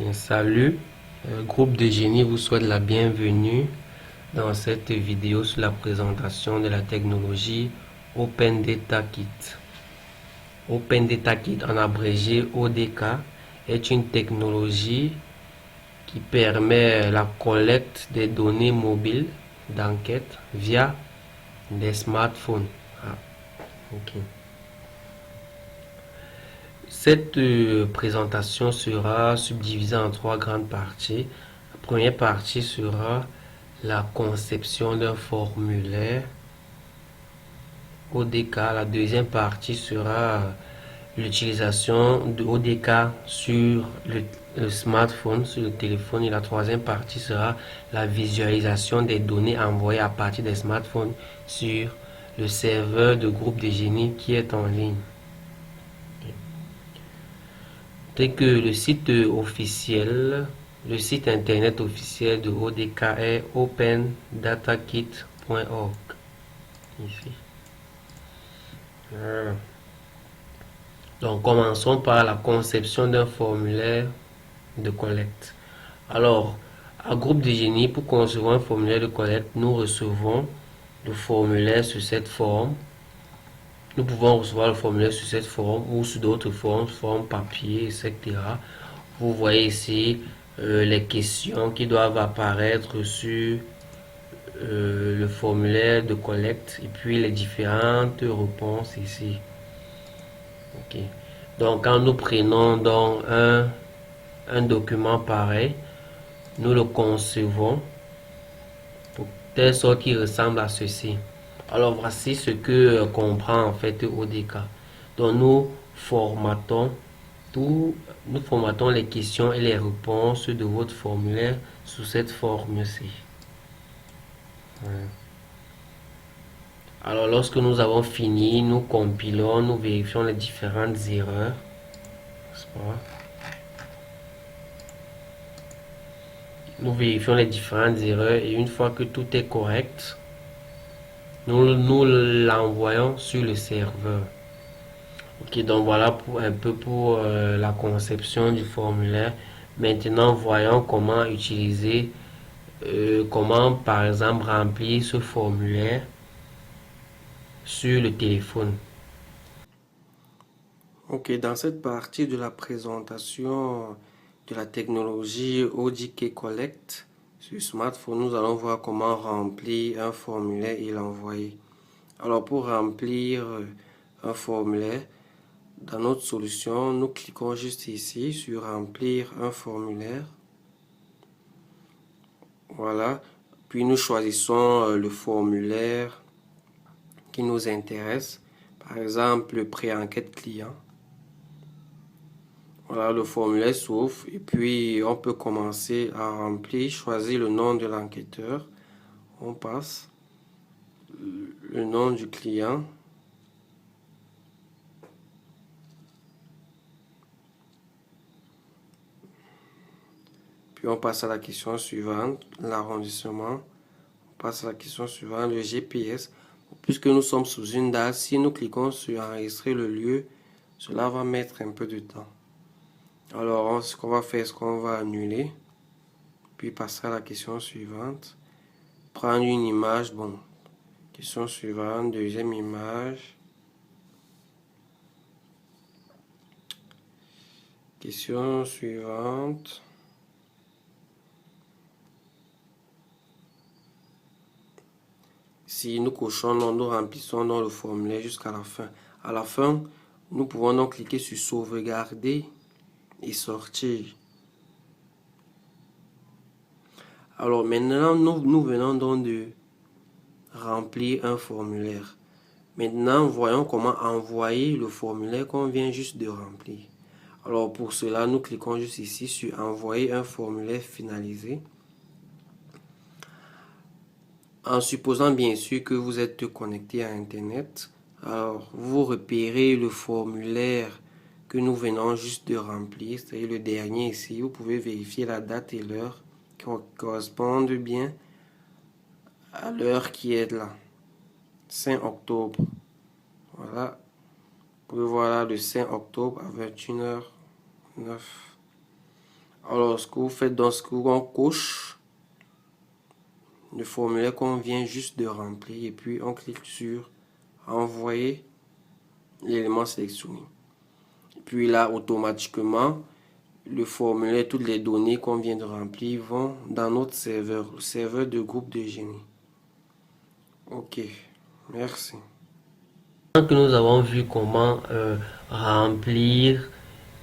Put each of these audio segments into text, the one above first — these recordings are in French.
Bien, salut, groupe de génie vous souhaite la bienvenue dans cette vidéo sur la présentation de la technologie Open Data Kit. Open Data Kit, en abrégé ODK, est une technologie qui permet la collecte des données mobiles d'enquête via des smartphones. Ah, ok. Cette présentation sera subdivisée en trois grandes parties. La première partie sera la conception d'un formulaire ODK. La deuxième partie sera l'utilisation de ODK sur le smartphone, sur le téléphone. Et la troisième partie sera la visualisation des données envoyées à partir des smartphones sur le serveur de groupe de génie qui est en ligne. Dès que le site internet officiel de ODK est opendatakit.org. Ici. Voilà. Donc, commençons par la conception d'un formulaire de collecte. Alors, à groupe de génie, pour concevoir un formulaire de collecte, nous recevons le formulaire sous cette forme. Nous pouvons recevoir le formulaire sous cette forme ou sous d'autres formes papier, etc. Vous voyez ici les questions qui doivent apparaître sur le formulaire de collecte et puis les différentes réponses ici. Ok. Donc, quand nous prenons donc un document pareil, nous le concevons pour telle sorte qu'il ressemble à ceci. Alors, voici ce que comprend en fait ODK. Donc, nous formatons les questions et les réponses de votre formulaire sous cette forme-ci. Alors, lorsque nous avons fini, nous compilons, nous vérifions les différentes erreurs. Nous vérifions les différentes erreurs et une fois que tout est correct, nous l'envoyons sur le serveur. Ok, donc voilà un peu pour la conception du formulaire. Maintenant, voyons comment utiliser, comment par exemple remplir ce formulaire sur le téléphone. Ok, dans cette partie de la présentation de la technologie ODK Collect sur smartphone, nous allons voir comment remplir un formulaire et l'envoyer. Alors pour remplir un formulaire, dans notre solution, nous cliquons juste ici sur remplir un formulaire. Voilà, puis nous choisissons le formulaire qui nous intéresse, par exemple le pré-enquête client. Voilà, le formulaire s'ouvre et puis on peut commencer à remplir, choisir le nom de l'enquêteur. On passe le nom du client. Puis on passe à la question suivante, l'arrondissement. On passe à la question suivante, le GPS. Puisque nous sommes sous une date, si nous cliquons sur enregistrer le lieu, cela va mettre un peu de temps. Alors, ce qu'on va faire, c'est qu'on va annuler, puis passer à la question suivante. Prendre une image, bon, question suivante, deuxième image. Question suivante. Si nous cochons, nous remplissons dans le formulaire jusqu'à la fin. À la fin, nous pouvons donc cliquer sur sauvegarder et sortir. Alors maintenant, nous venons donc de remplir un formulaire. Maintenant, voyons comment envoyer le formulaire qu'on vient juste de remplir. Alors pour cela, nous cliquons juste ici sur envoyer un formulaire finalisé. En supposant bien sûr que vous êtes connecté à Internet, alors vous repérez le formulaire que nous venons juste de remplir, c'est-à-dire le dernier ici. Vous pouvez vérifier la date et l'heure qui correspondent bien à l'heure qui est là. 5 octobre. Voilà. Vous pouvez voir là le 5 octobre à 21h09. Alors, ce que vous faites dans ce qu'on coche, le formulaire qu'on vient juste de remplir, et puis on clique sur envoyer l'élément sélectionné. Et puis là, automatiquement, le formulaire, toutes les données qu'on vient de remplir vont dans notre serveur, le serveur de groupe de génie. Ok, merci. Que nous avons vu comment remplir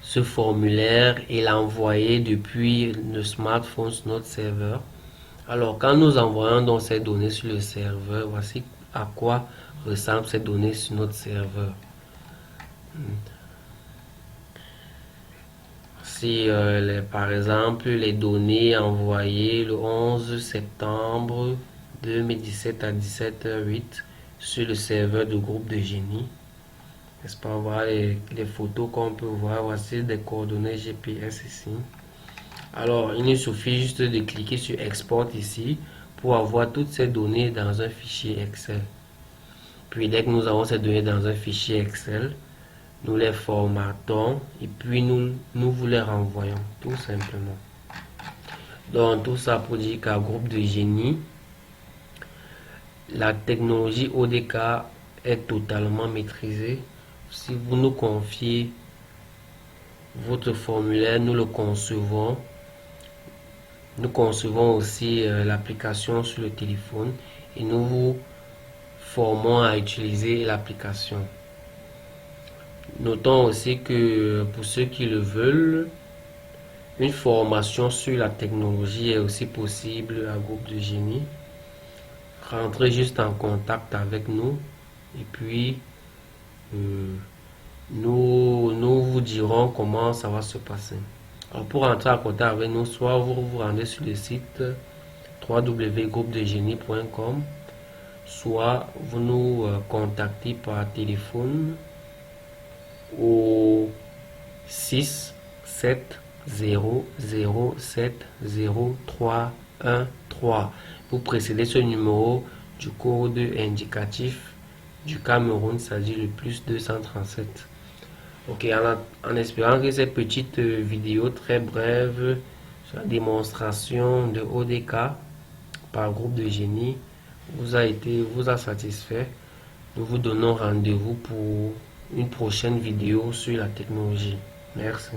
ce formulaire et l'envoyer depuis le smartphone sur notre serveur. Alors, quand nous envoyons donc ces données sur le serveur, voici à quoi ressemblent ces données sur notre serveur. Si par exemple les données envoyées le 11 septembre 2017 à 17h08 sur le serveur du groupe de génie, n'est-ce pas? Voilà les photos qu'on peut voir. Voici des coordonnées GPS ici. Alors, il nous suffit juste de cliquer sur Export ici pour avoir toutes ces données dans un fichier Excel. Puis, dès que nous avons ces données dans un fichier Excel, nous les formatons et puis nous vous les renvoyons, tout simplement. Donc, tout ça pour dire qu'à groupe de génie, la technologie ODK est totalement maîtrisée. Si vous nous confiez votre formulaire, nous le concevons. Nous concevons aussi l'application sur le téléphone et nous vous formons à utiliser l'application. Notons aussi que pour ceux qui le veulent, une formation sur la technologie est aussi possible à groupe de génie. Rentrez juste en contact avec nous et puis nous vous dirons comment ça va se passer. Alors pour entrer en contact avec nous, soit vous vous rendez sur le site www.groupedegenie.com, soit vous nous contactez par téléphone au 6 7 0 0 7 0 3 1 3. Vous précédez ce numéro du code indicatif du Cameroun, c'est-à-dire le plus 237. Ok, en espérant que cette petite vidéo très brève sur la démonstration de ODK par groupe de génie vous a satisfait. Nous vous donnons rendez-vous pour une prochaine vidéo sur la technologie. Merci.